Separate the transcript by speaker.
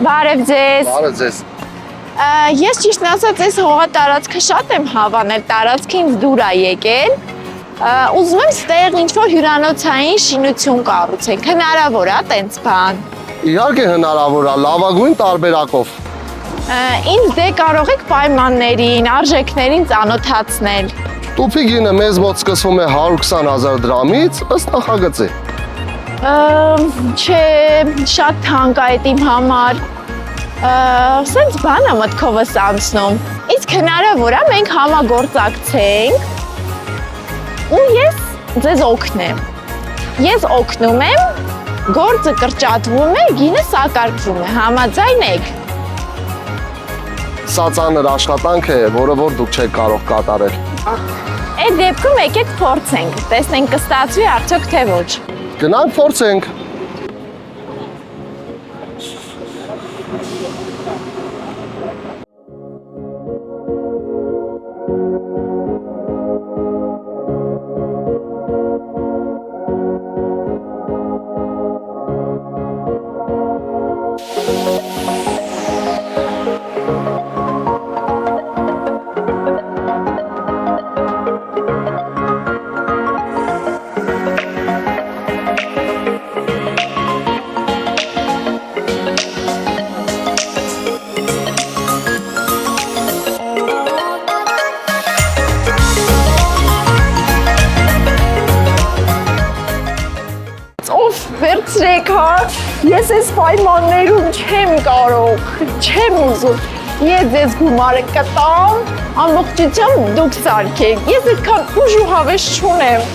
Speaker 1: Բարև ձեզ։
Speaker 2: Բարև ձեզ։
Speaker 1: Ես ճիշտն ասած այս հողատարածքը շատ եմ հավանել, տարածքը ինձ դուր է եկել։ Ուզում եմ ստեղ ինչ-որ հյուրանոցային շինություն կառուցենք, հնարավոր է տենց բան։
Speaker 2: Իհարկե հնարավոր է, լավագույն տարբերակով։
Speaker 1: Ինձ դե կարող եք պայմաններին, արժեքներին ծանոթացնել։
Speaker 2: Տուփի գինը մեզ մոտ սկսվում է 120,000 դրամից, ըստ նախագծի։
Speaker 1: Չէ, շատ թանկ է այդ իմ համար։ Սենց բան է մտքովս անցնում։ Իսկ հնարավոր է մենք համագործակցենք ու ես ձեզ օգնեմ։ Ես օգնում եմ, գործը կրճատվում է, գինը սակարկվում է, համաձայն եք։
Speaker 2: Սա ծանր աշխատանք է, որը որ դուք չեք կարող կատարել։
Speaker 1: Այդ դեպքում եկեք փորձենք, տեսնենք կստացվի արդյոք թե ոչ։
Speaker 2: Գնանք փորձենք։
Speaker 1: Վերցրեք, հա, ես այս պայմաններում չեմ կարող, չեմ ուզում, ես ձեզ գումարը կտամ, ամբողջությամբ դուք սարքեք, ես այդքան ուժ ու հավես չունեմ։